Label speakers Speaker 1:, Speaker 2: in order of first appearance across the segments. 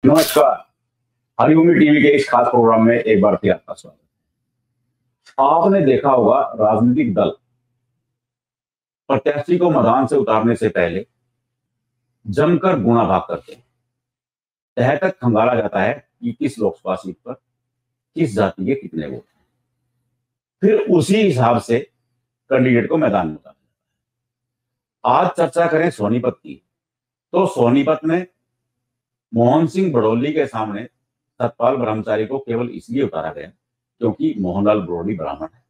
Speaker 1: नमस्कार। हरिभूमि टीवी के इस खास प्रोग्राम में एक बार फिर आपका स्वागत। आपने देखा होगा राजनीतिक दल प्रत्याशी को मैदान से उतारने से पहले जमकर गुणा भाग करते हैं। तह तक खंगाला जाता है कि किस लोकसभा सीट पर किस जाति के कितने वोट हैं। फिर उसी हिसाब से कैंडिडेट को मैदान में उतारा जाता है। आज चर्चा करें सोनीपत की, तो सोनीपत में मोहन सिंह बड़ौली के सामने सतपाल ब्रह्मचारी को केवल इसलिए उतारा गया क्योंकि मोहनलाल बड़ौली ब्राह्मण है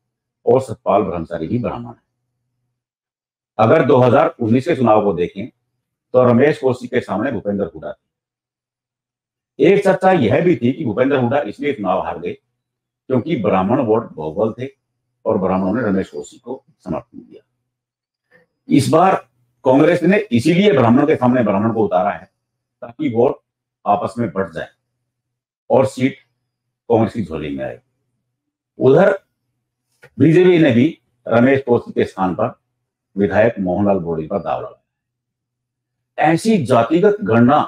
Speaker 1: और सतपाल ब्रह्मचारी भी ब्राह्मण है। अगर 2019 के चुनाव को देखें तो रमेश कौशिक के सामने भूपेंद्र हुड्डा थे। एक चर्चा यह भी थी कि भूपेंद्र हुड्डा इसलिए चुनाव हार गए क्योंकि ब्राह्मण वोट बहुबल थे और ब्राह्मणों ने रमेश कौशिक को समर्थन दिया। इस बार कांग्रेस ने इसीलिए ब्राह्मण के सामने ब्राह्मण को उतारा है ताकि वोट आपस में बढ़ जाए और सीट कांग्रेस की झोली में आए। उधर बीजेपी ने भी रमेश कौशिक के स्थान पर विधायक मोहनलाल बड़ौली पर दाव लगाया। ऐसी जातिगत गणना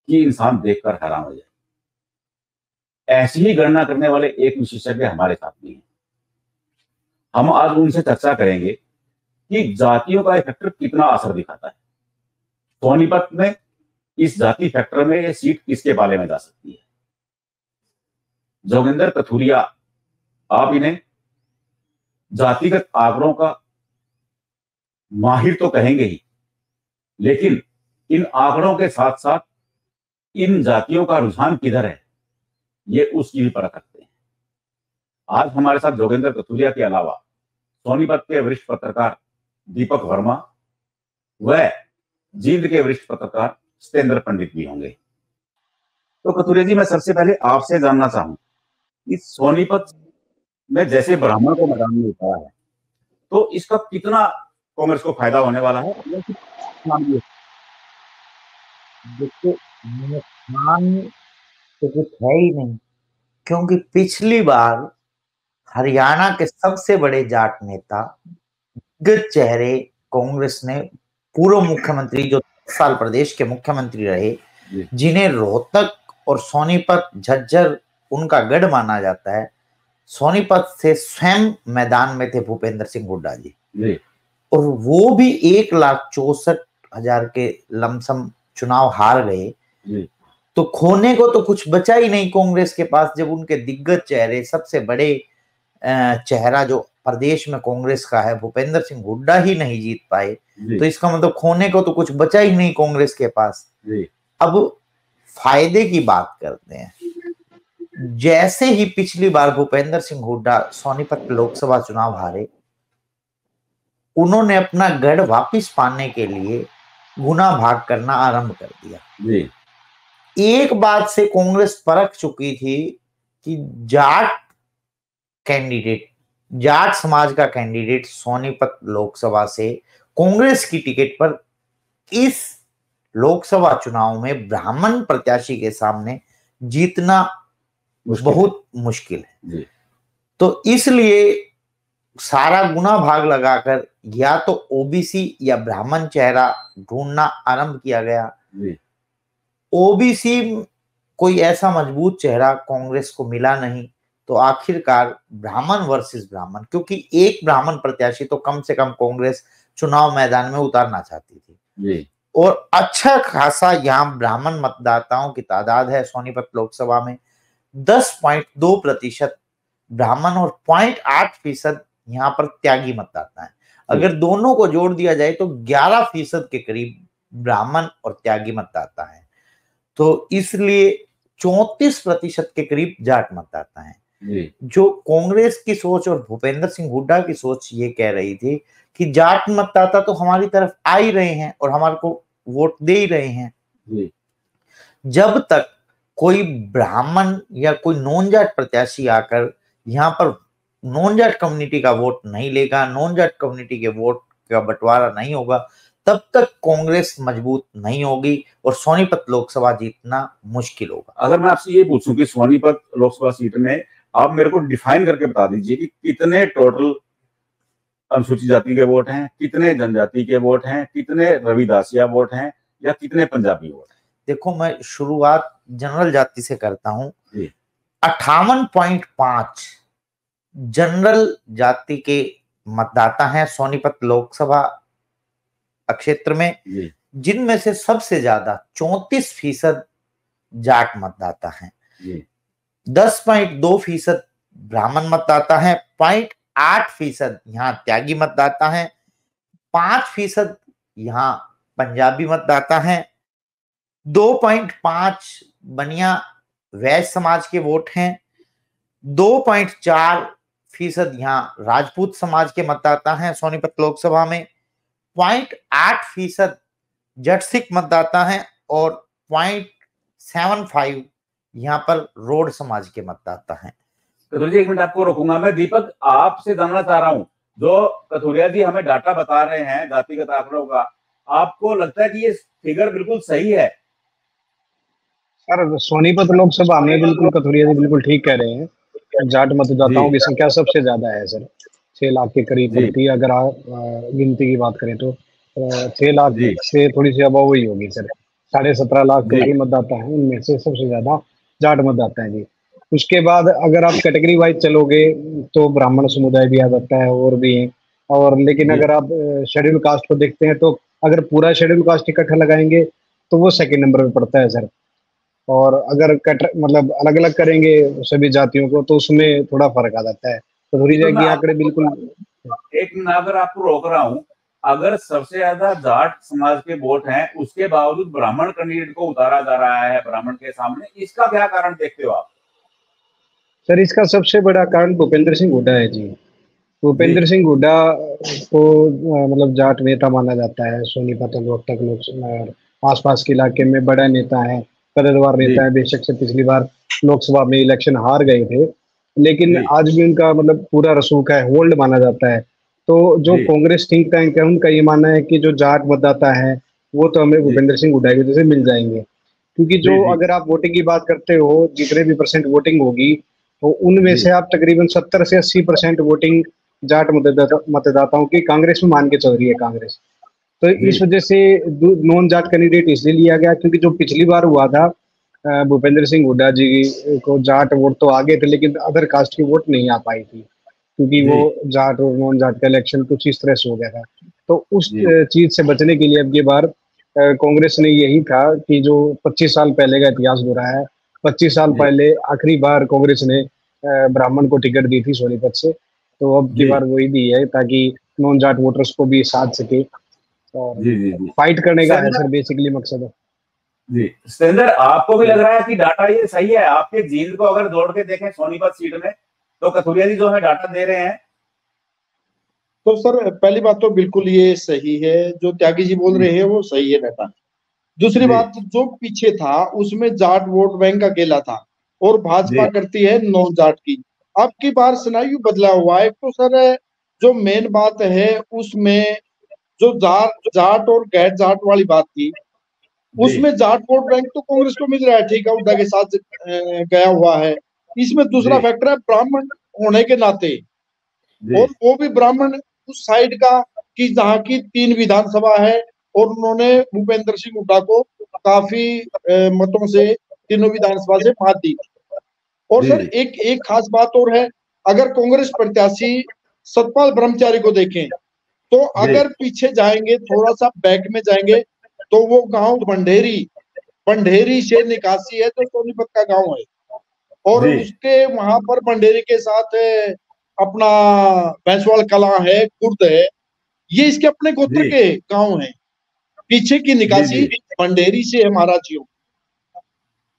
Speaker 1: की इंसान देखकर हैरान हो जाए। ऐसी ही गणना करने वाले एक विशेषज्ञ हमारे साथ भी हैं। हम आज उनसे चर्चा करेंगे कि जातियों का फैक्टर कितना असर दिखाता है। सोनीपत में इस जाति फैक्टर में यह सीट किसके बाले में जा सकती है। जोगिंदर कथुरिया, आप इन्हें जातिगत आंकड़ों का माहिर तो कहेंगे ही, लेकिन इन आंकड़ों के साथ साथ इन जातियों का रुझान किधर है ये उसकी भी परख रखते हैं। आज हमारे साथ जोगिंदर कथुरिया के अलावा सोनीपत के वरिष्ठ पत्रकार दीपक वर्मा व जींद के वरिष्ठ पत्रकार सत्येंद्र पंडित भी होंगे। तो कथुरिया जी, मैं सबसे पहले आपसे जानना चाहूं कि सोनीपत में जैसे ब्राह्मण को मैदान में उतारा है तो इसका कितना कांग्रेस को फायदा होने वाला है।
Speaker 2: देखो, नुकसान तो कुछ है ही नहीं, क्योंकि पिछली बार हरियाणा के सबसे बड़े जाट नेता, दिग्गज चेहरे कांग्रेस ने, पूर्व मुख्यमंत्री जो 10 साल प्रदेश के मुख्यमंत्री रहे, जिन्हें रोहतक और सोनीपत झज्जर उनका गढ़ माना जाता है, सोनीपत से स्वयं मैदान में थे भूपेंद्र सिंह हुड्डा जी, और वो भी 1,64,000 के लमसम चुनाव हार गए। तो खोने को तो कुछ बचा ही नहीं कांग्रेस के पास, जब उनके दिग्गज चेहरे, सबसे बड़े चेहरा जो प्रदेश में कांग्रेस का है, भूपेंद्र सिंह हुड्डा ही नहीं जीत पाए, तो इसका मतलब खोने को तो कुछ बचा ही नहीं कांग्रेस के पास। अब फायदे की बात करते हैं। जैसे ही पिछली बार भूपेंद्र सिंह हुड्डा सोनीपत लोकसभा चुनाव हारे, उन्होंने अपना गढ़ वापस पाने के लिए गुना भाग करना आरंभ कर दिया। एक बात से कांग्रेस परख चुकी थी कि जाट समाज का कैंडिडेट सोनीपत लोकसभा से कांग्रेस की टिकट पर इस लोकसभा चुनाव में ब्राह्मण प्रत्याशी के सामने जीतना बहुत मुश्किल है। तो इसलिए सारा गुना भाग लगाकर या तो ओबीसी या ब्राह्मण चेहरा ढूंढना आरंभ किया गया। ओबीसी कोई ऐसा मजबूत चेहरा कांग्रेस को मिला नहीं, तो आखिरकार ब्राह्मण वर्सेस ब्राह्मण, क्योंकि एक ब्राह्मण प्रत्याशी तो कम से कम कांग्रेस चुनाव मैदान में उतारना चाहती थी, और अच्छा खासा यहाँ ब्राह्मण मतदाताओं की तादाद है। सोनीपत लोकसभा में 10.2% ब्राह्मण और 0.8% यहाँ पर त्यागी मतदाता है। अगर दोनों को जोड़ दिया जाए तो 11% के करीब ब्राह्मण और त्यागी मतदाता है। तो इसलिए 34% के करीब जाट मतदाता है। जो कांग्रेस की सोच और भूपेंद्र सिंह हुड्डा की सोच ये कह रही थी कि जाट मतदाता तो हमारी तरफ आ ही रहे हैं और हमारे को वोट दे ही रहे हैं, जब तक कोई ब्राह्मण या कोई नॉन जाट प्रत्याशी आकर यहाँ पर नॉन जाट कम्युनिटी का वोट नहीं लेगा, नॉन जाट कम्युनिटी के वोट का बंटवारा नहीं होगा, तब तक कांग्रेस मजबूत नहीं होगी और सोनीपत लोकसभा जीतना मुश्किल होगा।
Speaker 1: अगर मैं आपसे ये पूछूं कि सोनीपत लोकसभा सीट में आप मेरे को डिफाइन करके बता दीजिए कि कितने टोटल अनुसूचित जाति के वोट हैं, कितने जनजाति के वोट हैं, कितने रविदासिया वोट हैं या कितने पंजाबी वोट हैं।
Speaker 2: देखो मैं शुरुआत जनरल जाति से करता हूं।
Speaker 1: जी
Speaker 2: 58.5 जनरल जाति के मतदाता हैं सोनीपत लोकसभा क्षेत्र में,
Speaker 1: जी
Speaker 2: जिनमें से सबसे ज्यादा 34% जाट मतदाता हैं।
Speaker 1: जी
Speaker 2: 10.2% ब्राह्मण मतदाता हैं, 0.8% यहाँ त्यागी मतदाता हैं, 5% यहाँ पंजाबी मतदाता हैं, 2.5 बनिया वैश्य समाज के वोट हैं, 2.4% यहाँ राजपूत समाज के मतदाता हैं सोनीपत लोकसभा में, 0.8% जट सिख मतदाता हैं और 0.75 यहाँ पर रोड समाज के मतदाता हैं।
Speaker 1: कथुरिया जी एक मिनट आपको रोकूंगा मैं। दीपक आपसे जानना चाह रहा हूं, जो कथुरिया जी हमें डाटा बता रहे हैं जातिगत आंकड़ों का, आपको लगता है कि ये फिगर बिल्कुल सही है?
Speaker 3: सर सोनीपत लोकसभा में बिल्कुल कथुरिया जी बिल्कुल ठीक कह रहे हैं। जाट मतदाताओं की संख्या सबसे ज्यादा है सर, 6 लाख के करीब पड़ती है। अगर आप गिनती की बात करें तो 6 लाख से थोड़ी सी अबव ही होगी सर। 17.5 लाख त्यागी मतदाता हैं, उनमें से सबसे ज्यादा जाट मतदाता हैं जी। उसके बाद अगर आप कैटेगरी वाइज चलोगे तो ब्राह्मण समुदाय भी आ जाता है और भी है। और लेकिन अगर आप शेड्यूल कास्ट को देखते हैं तो अगर पूरा शेड्यूल कास्ट इकट्ठा लगाएंगे तो वो सेकंड नंबर पे पड़ता है सर। और अगर मतलब अलग अलग करेंगे सभी जातियों को तो उसमें थोड़ा फर्क आ जाता है। तो थोड़ी जाएगी आंकड़े बिल्कुल।
Speaker 1: एक मिनट अगर आपको रोक रहा हूं, अगर सबसे ज्यादा जाट समाज के वोट हैं उसके बावजूद ब्राह्मण कैंडिडेट को उतारा जा रहा है ब्राह्मण के सामने, इसका क्या कारण देखते हो आप?
Speaker 3: सर इसका सबसे बड़ा कारण भूपेंद्र सिंह हुड्डा है जी। भूपेंद्र सिंह हुड्डा को मतलब जाट नेता माना जाता है सोनीपत लोकसभा आसपास के इलाके में, बड़ा नेता है, कद्रवार नेता है। बेशक से पिछली बार लोकसभा में इलेक्शन हार गए थे, लेकिन आज भी उनका मतलब पूरा रसूख है, होल्ड माना जाता है। तो जो कांग्रेस थिंक टैंक है उनका ये मानना है कि जो जाट मतदाता है वो तो हमें भूपेंद्र सिंह हुड्डा की वजह से मिल जाएंगे। क्योंकि जो अगर आप वोटिंग की बात करते हो, जितने भी % वोटिंग होगी तो उनमें से आप तकरीबन 70 से 80% वोटिंग जाट मतदाताओं की कांग्रेस में मान के चल रही है कांग्रेस। तो इस वजह से नॉन जाट कैंडिडेट इसलिए लिया गया क्योंकि जो पिछली बार हुआ था भूपेंद्र सिंह हुड्डा जी को जाट वोट तो आ गए थे लेकिन अदर कास्ट की वोट नहीं आ पाई थी, क्योंकि वो जाट और नॉन जाट का इलेक्शन कुछ इस तरह से हो गया था। तो उस चीज से बचने के लिए अब ये बार कांग्रेस ने यही था कि जो 25 साल पहले का इतिहास दोहराया है। 25 साल पहले आखिरी बार कांग्रेस ने ब्राह्मण को टिकट दी थी सोनीपत से, तो अब की बार वही दी है ताकि नॉन जाट वोटर्स को भी साथ सके और फाइट करने का है सर बेसिकली मकसद है।
Speaker 1: जी सतेंद्र, आपको भी लग रहा है कि डाटा ये सही है? आपके जींद को अगर जोड़ के देखें सोनीपत सीट में तो कथुरिया जी जो है डाटा दे रहे हैं,
Speaker 4: तो सर पहली बात तो बिल्कुल ये सही है, जो त्यागी जी बोल रहे हैं वो सही है डाटा। दूसरी बात, जो पीछे था उसमें जाट वोट बैंक अकेला था और भाजपा करती है नॉन जाट की। अब की बार सिनारियो बदला हुआ है। तो सर जो मेन बात है उसमें जो जाट और गैर जाट वाली बात थी उसमें जाट वोट बैंक तो कांग्रेस को मिल रहा है, ठीक है, हुड्डा के साथ गया हुआ है। इसमें दूसरा फैक्टर है ब्राह्मण होने के नाते, और वो भी ब्राह्मण उस साइड का कि जहाँ की 3 विधानसभा है और उन्होंने भूपेंद्र सिंह हुड्डा को काफी मतों से तीनों विधानसभा से मात दी। और सर एक खास बात और है, अगर कांग्रेस प्रत्याशी सतपाल ब्रह्मचारी को देखें तो अगर पीछे जाएंगे थोड़ा सा बैक में जाएंगे तो वो गांव बंडेरी से निकासी है, तो सोनीपत का गांव है, और उसके वहां पर बंडेरी के साथ अपना भैंसवाल कला है, कुर्द है, ये इसके अपने गोत्र के गांव हैं। पीछे की निकासी बंडेरी से है महाराजियों।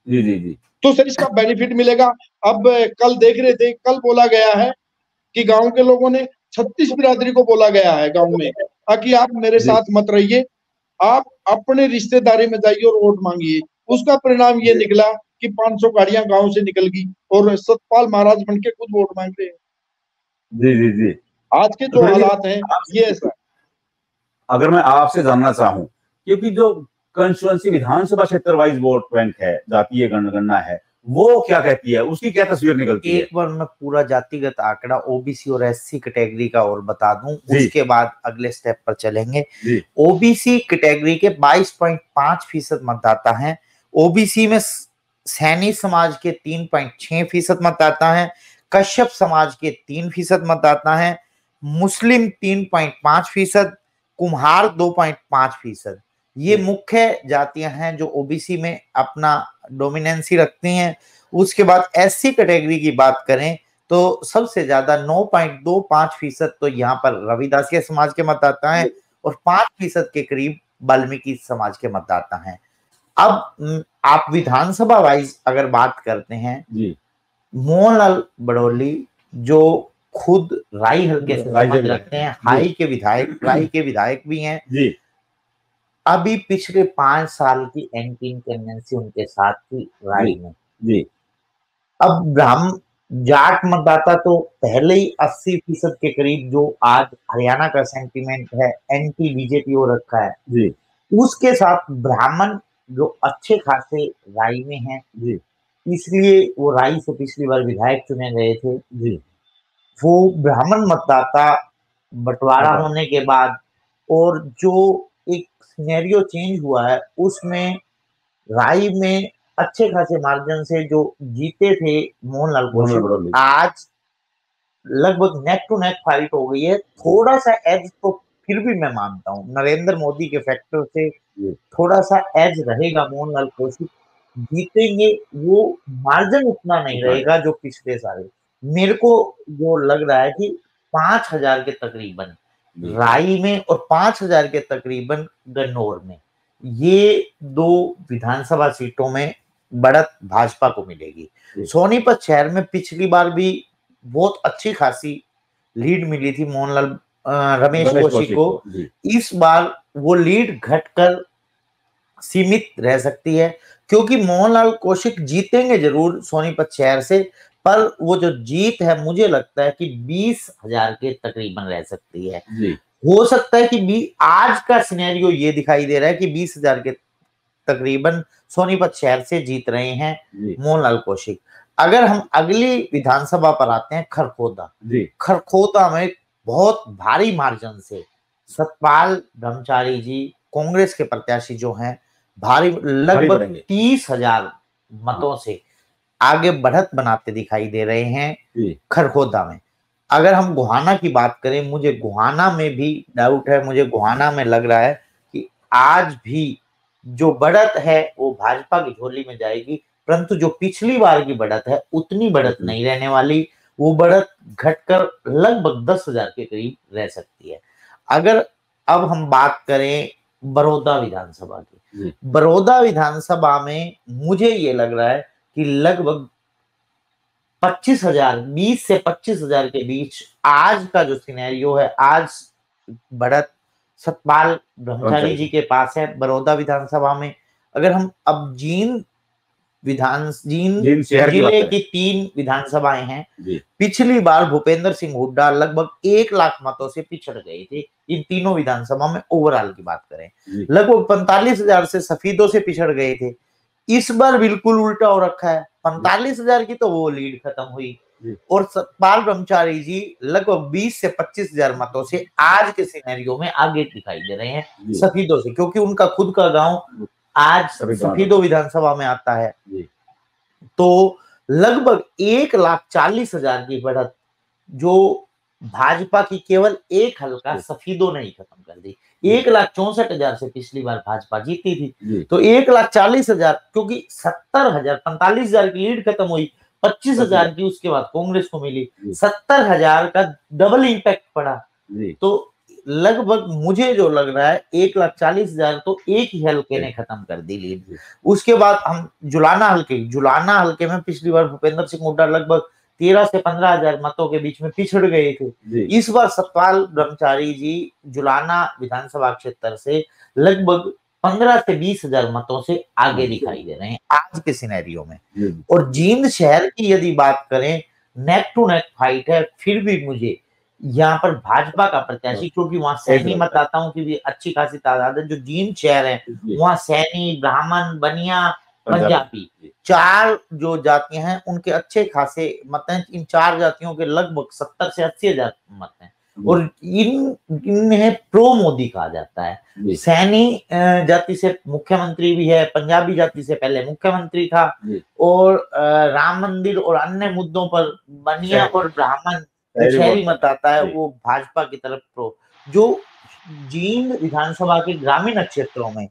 Speaker 1: जी।
Speaker 4: तो सर इसका बेनिफिट मिलेगा। अब कल देख रहे थे, कल बोला गया है कि गांव के लोगों ने 36 बिरादरी को बोला गया है गांव में कि आप मेरे साथ मत रहिए, आप अपने रिश्तेदारी में जाइए और वोट मांगिए। उसका परिणाम ये निकला कि 500 गाड़ियां गांव से निकल गई और सतपाल महाराज बन के खुद वोट मांग रहे हैं।
Speaker 1: जी।
Speaker 4: आज के जो हालात हैं ये ऐसा।
Speaker 1: अगर मैं आपसे जानना चाहूं, क्योंकि जो कंस्टिट्यूएंसी विधानसभा क्षेत्र वाइज वोट बैंक है, जातीय गणना है, वो क्या कहती है, उसकी क्या तस्वीर निकलती है?
Speaker 2: एक बार मैं पूरा जातिगत आंकड़ा ओबीसी और एससी कैटेगरी का और बता दूं, उसके बाद अगले स्टेप पर चलेंगे। ओबीसी कैटेगरी के 22.5% मतदाता हैं, ओबीसी में सैनी समाज के 3.6% मतदाता हैं, कश्यप समाज के 3% मतदाता हैं, मुस्लिम 3.5%, कुम्हार 2.5%। ये मुख्य जातियां हैं जो ओबीसी में अपना डोमिनेंसी रखती हैं। उसके बाद एससी कैटेगरी की बात करें तो सबसे ज्यादा 9.25% तो यहाँ पर रविदासिया समाज के मतदाता हैं और 5% के करीब वाल्मीकि समाज के मतदाता हैं। अब आप विधानसभा वाइज अगर बात करते हैं
Speaker 1: जी,
Speaker 2: मोहनलाल बड़ौली जो खुद राई हल्के से संबंध रखते हैं, हाई के विधायक, राई के विधायक भी हैं
Speaker 1: जी,
Speaker 2: अभी पिछले 5 साल की एंटी इनकम्बेंसी उनके साथ थी राई में।
Speaker 1: जी,
Speaker 2: अब ब्राह्मण जाट मतदाता तो पहले ही 80% के करीब जो आज हरियाणा का सेंटीमेंट है एंटी बीजेपी हो रखा है,
Speaker 1: जी,
Speaker 2: उसके साथ ब्राह्मण जो अच्छे खासे राई में हैं,
Speaker 1: जी,
Speaker 2: इसलिए वो राई से पिछली बार विधायक चुने गए थे।
Speaker 1: जी,
Speaker 2: वो ब्राह्मण मतदाता बंटवारा होने के बाद और जो एक सिनेरियो चेंज हुआ है उसमें राई में अच्छे खासे मार्जिन से जो जीते थे मोहनलाल कौशिक, आज लगभग नेक टू नेक फाइट हो गई है। थोड़ा सा एज तो फिर भी मैं मानता हूँ नरेंद्र मोदी के फैक्टर से थोड़ा सा एज रहेगा, मोहनलाल कौशिक जीतेंगे, वो मार्जिन उतना नहीं रहेगा जो पिछले साल। मेरे को जो लग रहा है कि 5,000 के तकरीबन राई में और 5,000 के तकरीबन गन्नौर में, ये 2 विधानसभा सीटों में बढ़त भाजपा को मिलेगी। सोनीपत शहर में पिछली बार भी बहुत अच्छी खासी लीड मिली थी मोहनलाल रमेश कौशिक को। इस बार वो लीड घटकर सीमित रह सकती है क्योंकि मोहनलाल कौशिक जीतेंगे जरूर सोनीपत शहर से, पर वो जो जीत है मुझे लगता है कि 20,000 के तकरीबन रह सकती है। हो सकता है कि आज का सिनेरियो ये दिखाई दे रहा है कि 20,000 के तकरीबन सोनीपत शहर से जीत रहे हैं मोहनलाल कौशिक। अगर हम अगली विधानसभा पर आते हैं खरखोदा, खरखोदा में बहुत भारी मार्जिन से सतपाल ब्रह्मचारी जी कांग्रेस के प्रत्याशी जो हैं भारी लगभग 30,000 मतों से आगे बढ़त बनाते दिखाई दे रहे हैं खरखोदा में। अगर हम गोहाना की बात करें, मुझे गोहाना में भी डाउट है, मुझे गोहाना में लग रहा है कि आज भी जो बढ़त है वो भाजपा की झोली में जाएगी, परंतु जो पिछली बार की बढ़त है उतनी बढ़त नहीं रहने वाली, वो बढ़त घटकर लगभग 10,000 के करीब रह सकती है। अगर अब हम बात करें बड़ौदा विधानसभा की, बड़ौदा विधानसभा में मुझे ये लग रहा है कि लगभग 25,000, 20 से 25,000 के बीच आज का जो सिनेरियो है, आज बढ़त सतपाल ब्रह्मचारी जी के पास है बड़ौदा विधानसभा में। अगर हम अब जींद जिले की 3 विधानसभाएं हैं, पिछली बार भूपेंद्र सिंह हुड्डा लगभग 1 लाख मतों से पिछड़ गए थे इन तीनों विधानसभा में। ओवरऑल की बात करें लगभग 45,000 से सफीदों से पिछड़ गए थे। इस बार बिल्कुल उल्टा हो रखा है, 45,000 की तो वो लीड खत्म हुई और सतपाल ब्रह्मचारी जी लगभग 20 से 25,000 मतों से आज के सिनेरियो में आगे दिखाई दे रहे हैं सफीदों से, क्योंकि उनका खुद का गांव आज सफीदो विधानसभा में आता है। तो लगभग 1,40,000 की बढ़त जो भाजपा की केवल एक हल्का सफीदों ने ही खत्म कर दी। 1,64,000 से पिछली बार भाजपा जीती थी, तो 1,40,000 क्योंकि 70,000 45,000 की लीड खत्म हुई, 25,000 की उसके बाद कांग्रेस को मिली, 70,000 का डबल इम्पैक्ट पड़ा। तो लगभग मुझे जो लग रहा है 1,40,000 तो एक ही हल्के ने खत्म कर दी लीड। उसके बाद हम जुलाना हल्के में पिछली बार भूपेंद्र सिंह हुड्डा लगभग 13 से 15,000 मतों के बीच में पिछड़ गए थे। इस बार सतपाल ब्रह्मचारी जी जुलाना विधानसभा क्षेत्र से लगभग 15 से 20,000 मतों से आगे दिखाई दे रहे हैं आज के सिनेरियो में। और जींद शहर की यदि बात करें, नेक टू नेक फाइट है, फिर भी मुझे यहाँ पर भाजपा का प्रत्याशी, क्योंकि वहां सैनी मतदाताओं की भी अच्छी खासी तादाद है, जो जींद शहर है वहां सैनी, ब्राह्मण, बनिया, पंजाबी 4 जो जातियां हैं उनके अच्छे खासे मत हैं। इन 4 जातियों के लगभग 70 से 80,000 मत हैं। और इन्हें प्रो मोदी कहा जाता है। सैनी जाति से मुख्यमंत्री भी है, पंजाबी जाति से पहले मुख्यमंत्री था, और राम मंदिर और अन्य मुद्दों पर बनिया और ब्राह्मण शहरी मतदाता है वो भाजपा की तरफ प्रो। जो जींद विधानसभा के ग्रामीण क्षेत्रों में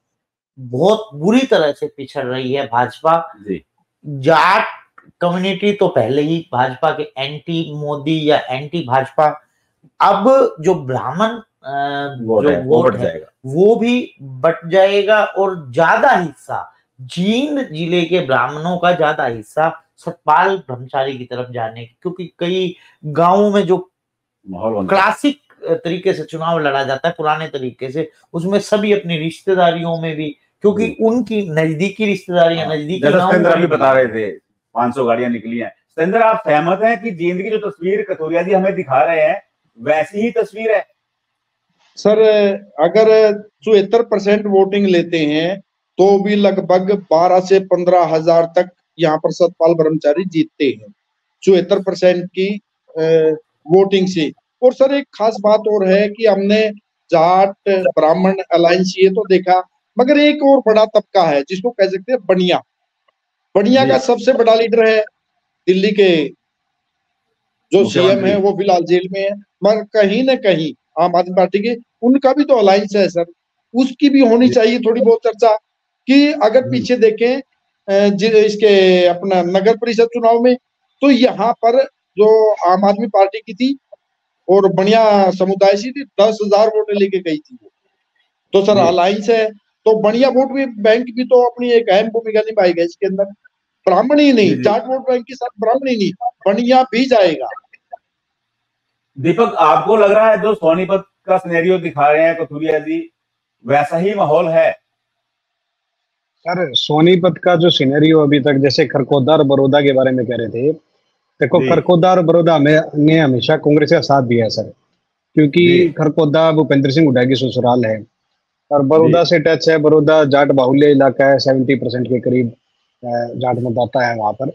Speaker 2: बहुत बुरी तरह से पिछड़ रही है भाजपा। जाट कम्युनिटी तो पहले ही भाजपा के एंटी मोदी या एंटी भाजपा, अब जो ब्राह्मण जो वोट है वो भी बट जाएगा, और ज्यादा हिस्सा जींद जिले के ब्राह्मणों का ज्यादा हिस्सा सतपाल ब्रह्मचारी की तरफ जाने, क्योंकि कई गांवों में जो क्लासिक तरीके से चुनाव लड़ा जाता है पुराने तरीके से, उसमें सभी अपनी रिश्तेदारियों में भी, क्योंकि उनकी नजदीकी रिश्तेदारियां नजदीकी
Speaker 1: अभी बता रहे थे 500 गाड़ियां निकली हैं। सतेंद्र, आप सहमत हैं कि जींद की जो तस्वीर कथोरिया जी हमें दिखा रहे हैं वैसी ही तस्वीर है?
Speaker 4: सर, अगर 74% वोटिंग लेते हैं तो भी लगभग 12 से 15 हजार तक यहाँ पर सतपाल ब्रह्मचारी जीतते हैं 74% की वोटिंग से। और सर एक खास बात और है कि हमने जाट ब्राह्मण अलायंस ये तो देखा, मगर एक और बड़ा तबका है जिसको कह सकते हैं बनिया। बनिया का सबसे बड़ा लीडर है दिल्ली के जो सीएम है, वो फिलहाल जेल में है, मगर कहीं न कहीं आम आदमी पार्टी के उनका भी तो अलायंस है सर, उसकी भी होनी चाहिए थोड़ी बहुत चर्चा। कि अगर पीछे देखें इसके अपना नगर परिषद चुनाव में, तो यहाँ पर जो आम आदमी पार्टी की थी और बनिया समुदाय से थी 10,000 वोट लेके गई थी। तो सर अलायंस है, तो बनिया वोट भी बैंक भी तो अपनी एक अहम भूमिका निभाएगा इसके अंदर। ब्राह्मण ही नहीं, जाट वोट बैंक के साथ ब्राह्मण ही नहीं, बनिया भी जाएगा।
Speaker 1: दीपक, आपको लग रहा है जो सोनीपत का सिनेरियो दिखा रहे हैं कथोरिया जी वैसा ही माहौल है?
Speaker 3: सर सोनीपत का जो सिनेरियो अभी तक, जैसे खरकोदा और बड़ौदा के बारे में कह रहे थे, देखो खरकोदा और बड़ौदा ने हमेशा कांग्रेस का साथ दिया है सर, क्योंकि खरकोदा भूपेंद्र सिंह हुड्डा की ससुराल है और बड़ौदा से टच है। बड़ौदा जाट बाहुल्य इलाका है, 70% के करीब जाट मतदाता है वहां पर,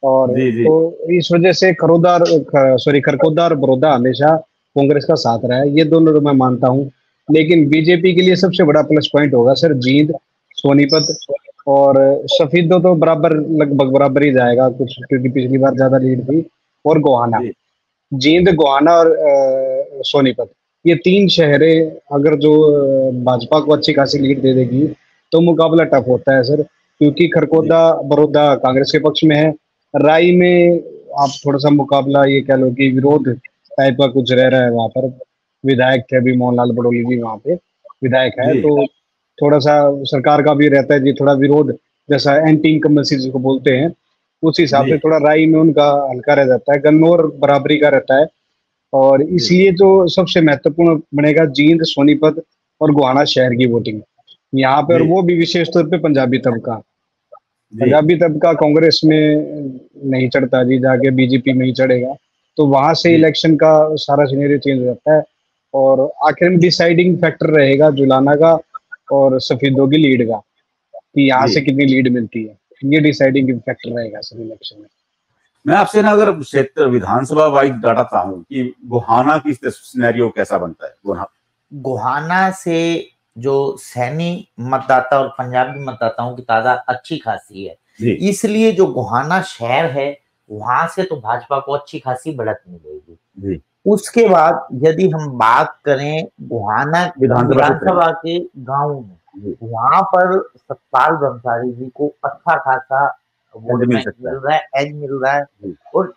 Speaker 3: और तो इस वजह से खरकोदा और बड़ौदा हमेशा कांग्रेस का साथ रहा है, ये दोनों तो मैं मानता हूँ। लेकिन बीजेपी के लिए सबसे बड़ा प्लस पॉइंट होगा सर जींद, सोनीपत और सफीदो तो बराबर, लगभग बराबर ही जाएगा कुछ, क्योंकि पिछली बार ज्यादा लीड थी, और गोहाना। जींद, गोहाना और सोनीपत, ये 3 शहरें अगर जो भाजपा को अच्छी खासी लीड दे देगी तो मुकाबला टफ होता है सर, क्योंकि खरकोदा बड़ौदा कांग्रेस के पक्ष में है। राई में आप थोड़ा सा मुकाबला ये कह लो कि विरोध टाइप का कुछ रह रहा है, वहां पर विधायक थे अभी, मोहनलाल बड़ोली भी वहां पे विधायक है, तो थोड़ा सा सरकार का भी रहता है जी, थोड़ा विरोध जैसा एंटी इनकम्बेंसी जिसको बोलते हैं, उस हिसाब से थोड़ा राई में उनका हल्का रह जाता है। गन्नौर बराबरी का रहता है, और इसलिए जो सबसे महत्वपूर्ण बनेगा जींद, सोनीपत और गोहाना शहर की वोटिंग यहाँ पे, और वो भी विशेष तौर पे पंजाबी तबका कांग्रेस में नहीं चढ़ता जी, जाके बीजेपी में ही चढ़ेगा, तो वहां से इलेक्शन का सारा सिनेरियो चेंज हो जाता है। और आखिर में डिसाइडिंग फैक्टर रहेगा जुलाना का और सफेदों की लीड का, कि यहाँ से कितनी लीड मिलती है, ये डिसाइडिंग फैक्टर रहेगा सर इलेक्शन में।
Speaker 1: मैं आपसे ना अगर क्षेत्र विधानसभा वाइज डाटा चाहूँ कि गोहाना की सिनेरियो कैसा बनता है?
Speaker 2: गोहाना से जो सैनी मतदाता और पंजाबी मतदाताओं की तादाद अच्छी खासी है, इसलिए जो गोहाना शहर है वहां से तो भाजपा को अच्छी खासी बढ़त मिलेगी। उसके बाद यदि हम बात करें गोहाना विधानसभा के गांव में, वहां पर सतपाल ब्रह्मचारी जी को अच्छा खासा वोट मिल रहा है, एज मिल रहा है। और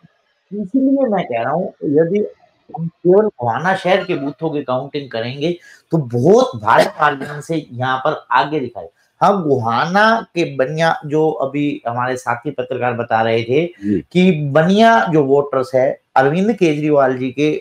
Speaker 2: इसीलिए मैं कह रहा हूँ यदि हम केवल गोहाना शहर के बूथों की काउंटिंग करेंगे तो बहुत भारी मार्जिन से यहाँ पर आगे दिखाई। हाँ, गोहाना के बनिया जो अभी हमारे साथी पत्रकार बता रहे थे कि बनिया जो वोटर्स है अरविंद केजरीवाल जी के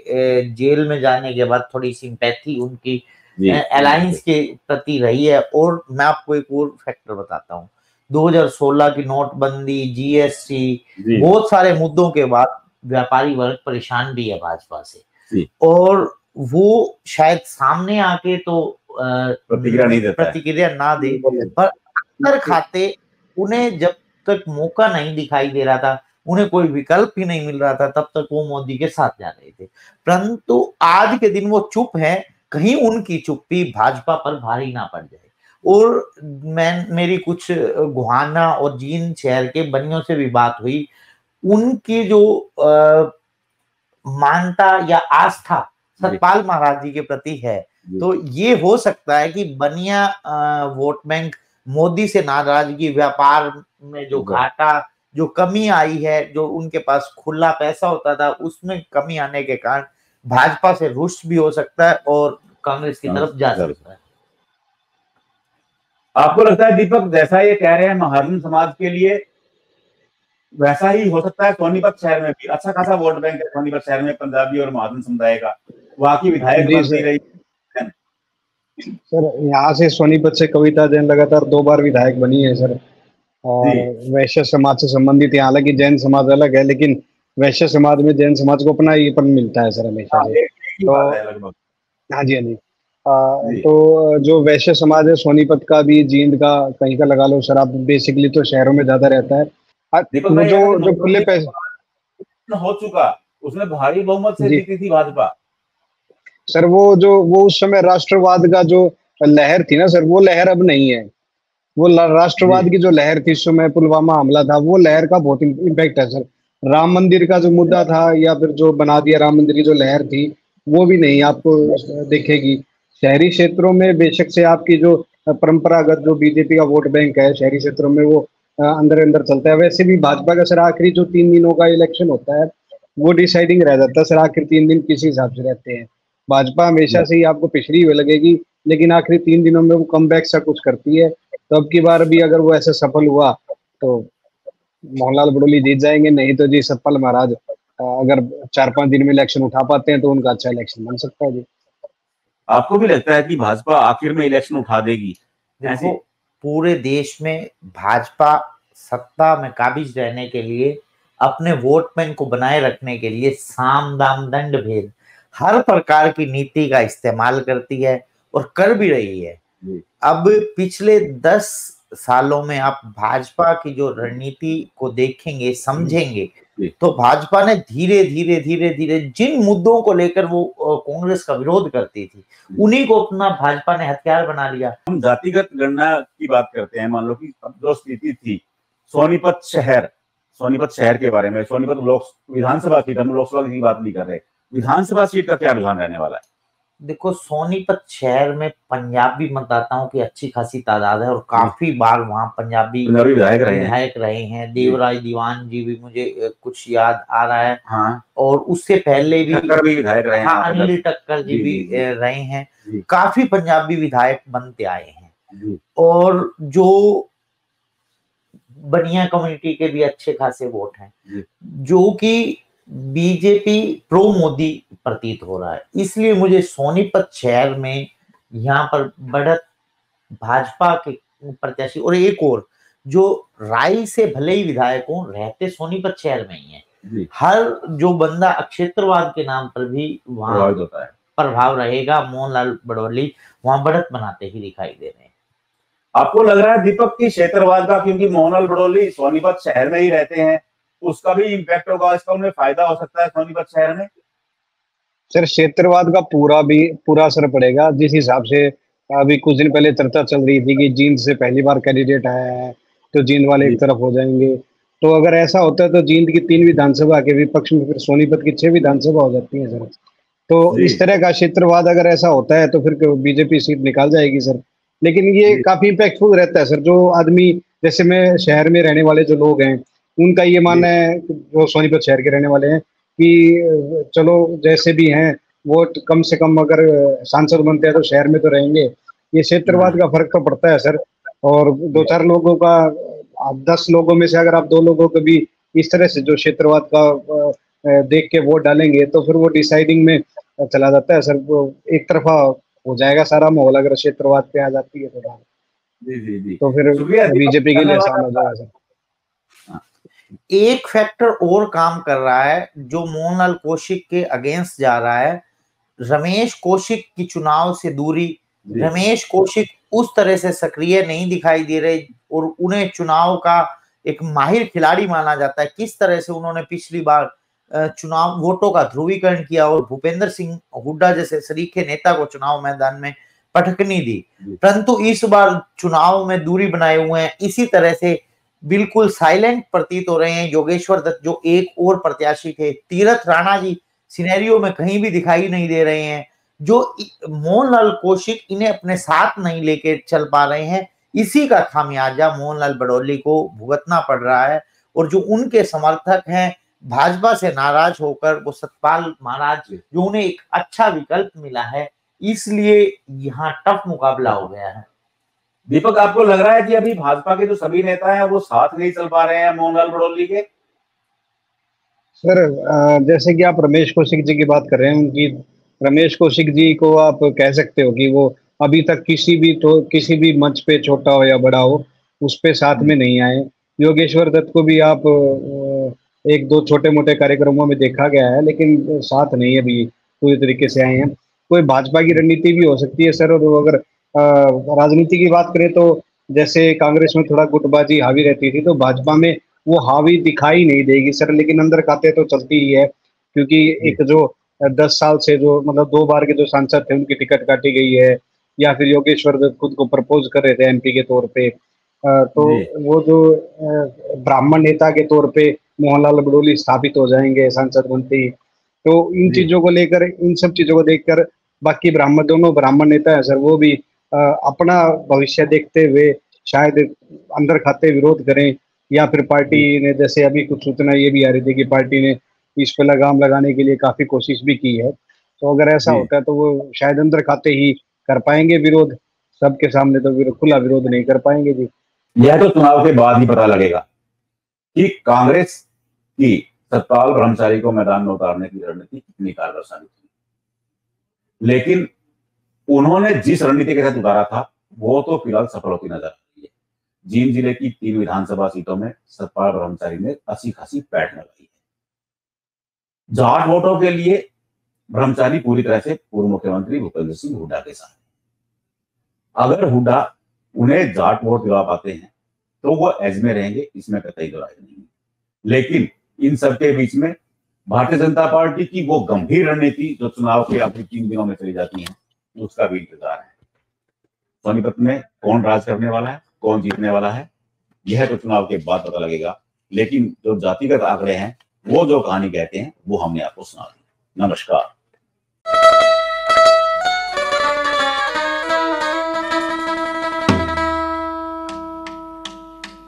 Speaker 2: जेल में जाने के बाद थोड़ी सिंपैथी उनकी अलायंस के प्रति रही है। और मैं आपको एक और फैक्टर बताता हूँ, 2016 की नोटबंदी, जीएसटी, बहुत सारे मुद्दों के बाद व्यापारी वर्ग परेशान भी है भाजपा से, और वो शायद सामने आके तो प्रतिक्रिया ना दे, पर अंदर खाते उन्हें जब तक मौका नहीं दिखाई दे रहा था उन्हें कोई विकल्प ही नहीं मिल रहा था, तब तक वो मोदी के साथ जा रहे थे। परंतु आज के दिन वो चुप है, कहीं उनकी चुप्पी भाजपा पर भारी ना पड़ जाए। और मेरी कुछ गोहाना और जींद शहर के बनियों से भी बात हुई, उनकी जो मानता या आस्था सतपाल महाराज जी के प्रति है, तो ये हो सकता है कि बनिया वोट बैंक मोदी से नाराजगी, व्यापार में जो घाटा, जो कमी आई है, जो उनके पास खुला पैसा होता था उसमें कमी आने के कारण भाजपा से रुष्ट भी हो सकता है और कांग्रेस की तरफ जा सकता है।
Speaker 1: आपको लगता है दीपक, जैसा ये कह रहे हैं महाजन समाज के लिए, वैसा ही हो सकता है सोनीपत शहर में भी? अच्छा खासा वोट बैंक है सोनीपत शहर में पंजाबी और महाजन समुदाय का, वहां की विधायक बनती रही।
Speaker 3: सर यहाँ से सोनीपत से कविता जैन लगातार 2 बार विधायक बनी है सर, और वैश्य समाज से संबंधित है। हालांकि जैन समाज अलग है, लेकिन वैश्य समाज में जैन समाज को अपना ये पन मिलता है सर हमेशा से। तो हाँ जी, हाँ जी। तो जो वैश्य समाज है सोनीपत का भी, जींद का, कहीं का लगा लो सर आप, बेसिकली तो शहरों में ज्यादा रहता है। वो जो खुले पैसे
Speaker 1: हो चुका, उसमें भारी बहुमत से जीती थी भाजपा
Speaker 3: सर। वो उस समय राष्ट्रवाद का जो लहर थी ना सर, वो लहर अब नहीं है। वो राष्ट्रवाद की जो लहर थी, इस समय पुलवामा हमला था, वो लहर का बहुत इम्पैक्ट है सर। राम मंदिर का जो मुद्दा था, या फिर जो बना दिया राम मंदिर की जो लहर थी, वो भी नहीं आपको दिखेगी। शहरी क्षेत्रों में बेशक से आपकी जो परंपरागत जो बीजेपी का वोट बैंक है शहरी क्षेत्रों में, वो अंदर अंदर चलता है। वैसे भी भाजपा का सर आखिरी जो 3 दिनों का इलेक्शन होता है, वो डिसाइडिंग रह जाता है सर। आखिरी 3 दिन किस हिसाब से रहते हैं। भाजपा हमेशा से ही आपको पिछड़ी हुई लगेगी, लेकिन आखिरी 3 दिनों में वो कमबैक सा कुछ करती है। तो अब की बार भी अगर वो ऐसे सफल हुआ तो मोहनलाल बड़ोली जीत जाएंगे, नहीं तो जी सतपाल महाराज अगर 4-5 दिन में इलेक्शन उठा पाते हैं तो उनका अच्छा इलेक्शन बन सकता है जी।
Speaker 1: आपको भी लगता है कि भाजपा आखिर में इलेक्शन उठा देगी?
Speaker 2: देखो, पूरे देश में भाजपा सत्ता में काबिज रहने के लिए, अपने वोट बैंक को बनाए रखने के लिए साम दाम दंड भेद हर प्रकार की नीति का इस्तेमाल करती है और कर भी रही है। अब पिछले 10 सालों में आप भाजपा की जो रणनीति को देखेंगे, समझेंगे, तो भाजपा ने धीरे धीरे जिन मुद्दों को लेकर वो कांग्रेस का विरोध करती थी, उन्हीं को अपना भाजपा ने हथियार बना लिया।
Speaker 1: हम जातिगत गणना की बात करते हैं, मान लो कि जो स्थिति थी सोनीपत शहर के बारे में, सोनीपत विधानसभा सीट, हम लोकसभा की बात नहीं कर रहे, विधानसभा सीट का क्या रुझान रहने वाला है?
Speaker 2: देखो, सोनीपत शहर में मतदाताओं की अच्छी खासी तादाद है और काफी बार वहाँ पंजाबी विधायक रहे हैं। देवराज दीवान जी भी मुझे कुछ याद आ रहा है।
Speaker 1: हाँ।
Speaker 2: और उससे पहले भी
Speaker 1: विधायक रहे हैं।
Speaker 2: हाँ, अनिल टक्कर जी भी रहे हैं। काफी पंजाबी विधायक बनते आए हैं और जो बनिया कम्युनिटी के भी अच्छे खासे वोट हैं, जो कि बीजेपी प्रो मोदी प्रतीत हो रहा है। इसलिए मुझे सोनीपत शहर में यहाँ पर बढ़त भाजपा के प्रत्याशी, और एक और जो राय से भले ही विधायक हों, रहते सोनीपत शहर में ही है, हर जो बंदा क्षेत्रवाद के नाम पर भी वहां होता है, प्रभाव रहेगा। मोहनलाल बड़ोली वहां बढ़त बनाते ही दिखाई दे रहे हैं।
Speaker 1: आपको लग रहा है दीपक की क्षेत्रवाद का, क्योंकि मोहनलाल बड़ोली सोनीपत शहर में ही रहते हैं, उसका भी इम्पैक्ट होगा, इसका उन्हें फायदा हो सकता है सोनीपत शहर में?
Speaker 3: सर क्षेत्रवाद का पूरा असर पड़ेगा। जिस हिसाब से अभी कुछ दिन पहले चर्चा चल रही थी कि जींद से पहली बार कैंडिडेट आया है तो जींद वाले एक तरफ हो जाएंगे, तो अगर ऐसा होता है तो जींद की 3 विधानसभा के विपक्ष में फिर सोनीपत की 6 विधानसभा हो जाती है सर। तो इस तरह का क्षेत्रवाद अगर ऐसा होता है तो फिर बीजेपी सीट निकाल जाएगी सर। लेकिन ये काफी इम्पैक्टफुल रहता है सर। जो आदमी, जैसे मैं शहर में रहने वाले जो लोग हैं, उनका ये मानना है, जो सोनीपत शहर के रहने वाले हैं, कि चलो जैसे भी हैं वोट कम से कम अगर सांसद बनते हैं तो शहर में तो रहेंगे। ये क्षेत्रवाद का फर्क तो पड़ता है सर। और 2-4 लोगों का, 10 लोगों में से अगर आप 2 लोगों को भी इस तरह से जो क्षेत्रवाद का देख के वोट डालेंगे तो फिर वो डिसाइडिंग में चला जाता है सर। वो एक तरफा हो जाएगा सारा माहौल अगर क्षेत्रवाद पे आ जाती है तो।
Speaker 1: जी।
Speaker 3: तो फिर बीजेपी के लिए आसान हो जाएगा सर।
Speaker 2: एक फैक्टर और काम कर रहा है जो मोहनलाल कौशिक के अगेंस्ट जा रहा है, रमेश कौशिक की चुनाव से दूरी। रमेश कौशिक उस तरह से सक्रिय नहीं दिखाई दे रहे और उन्हें चुनाव का एक माहिर खिलाड़ी माना जाता है। किस तरह से उन्होंने पिछली बार चुनाव वोटों का ध्रुवीकरण किया और भूपेंद्र सिंह हुड्डा जैसे सरीखे नेता को चुनाव मैदान में पटकनी दी, परंतु इस बार चुनाव में दूरी बनाए हुए हैं। इसी तरह से बिल्कुल साइलेंट प्रतीत हो रहे हैं योगेश्वर दत्त, जो एक और प्रत्याशी थे। तीरथ राणा जी सिनेरियो में कहीं भी दिखाई नहीं दे रहे हैं। जो मोहनलाल कौशिक इन्हें अपने साथ नहीं लेके चल पा रहे हैं, इसी का खामियाजा मोहनलाल बड़ौली को भुगतना पड़ रहा है। और जो उनके समर्थक हैं भाजपा से नाराज होकर, वो सतपाल महाराज जो उन्हें एक अच्छा विकल्प मिला है, इसलिए यहाँ टफ मुकाबला हो गया है।
Speaker 1: दीपक, आपको लग रहा है कि अभी भाजपा के जो सभी नेता हैं वो साथ नहीं चल पा रहे हैं मोहनलाल बड़ौली के?
Speaker 3: सर जैसे कि आप रमेश कौशिक जी की बात कर रहे हैं, उनकी रमेश कौशिक जी को आप कह सकते हो कि वो अभी तक किसी भी मंच पे, छोटा हो या बड़ा हो, उस पे साथ में नहीं आए। योगेश्वर दत्त को भी आप एक दो छोटे मोटे कार्यक्रमों में देखा गया है, लेकिन साथ नहीं अभी पूरी तरीके से आए हैं। कोई भाजपा की रणनीति भी हो सकती है सर। और अगर राजनीति की बात करें तो जैसे कांग्रेस में थोड़ा गुटबाजी हावी रहती थी, तो भाजपा में वो हावी दिखाई नहीं देगी सर, लेकिन अंदर खाते तो चलती ही है। क्योंकि एक जो 10 साल से जो मतलब 2 बार के जो सांसद थे उनकी टिकट काटी गई है, या फिर योगेश्वर दत्त खुद को प्रपोज कर रहे थे एमपी के तौर पे, तो वो जो ब्राह्मण नेता के तौर पे मोहनलाल बड़ौली स्थापित हो जाएंगे सांसद बनते ही। तो इन चीजों को लेकर, इन सब चीजों को देखकर बाकी दोनों ब्राह्मण नेता है सर, वो भी अपना भविष्य देखते हुए शायद अंदर खाते विरोध करें, या फिर पार्टी ने, जैसे अभी कुछ सूचना ये भी आ रही थी कि पार्टी ने इस पर लगाम लगाने के लिए काफी कोशिश भी की है। तो अगर ऐसा होता है तो वो शायद अंदर खाते ही कर पाएंगे विरोध, सबके सामने तो खुला विरोध नहीं कर पाएंगे जी।
Speaker 1: यह तो चुनाव के बाद ही पता लगेगा कि कांग्रेस की सतपाल ब्रह्मचारी को मैदान में उतारने की रणनीति कितनी कारगर साबित हुई। लेकिन उन्होंने जिस रणनीति के साथ उतारा था वो तो फिलहाल सफल होती नजर आ रही है। जींद जिले की 3 विधानसभा सीटों में सतपाल ब्रह्मचारी ने अच्छी खासी पैठ लगाई है। जाट वोटों के लिए ब्रह्मचारी पूरी तरह से पूर्व मुख्यमंत्री भूपेंद्र सिंह हुड्डा के साथ। अगर हुड्डा उन्हें जाट वोट दिला पाते हैं तो वो एज में रहेंगे, इसमें कतई दो राय नहीं है। लेकिन इन सबके बीच में भारतीय जनता पार्टी की वो गंभीर रणनीति जो चुनाव के आखिरी 3 दिनों में चली जाती है, उसका भी इंतजार है। सोनीपत में कौन राज करने वाला है, कौन जीतने वाला है, यह तो चुनाव के बाद पता लगेगा। लेकिन जो जातिगत आंकड़े हैं, वो जो कहानी कहते हैं, वो हमने आपको सुना दी। नमस्कार।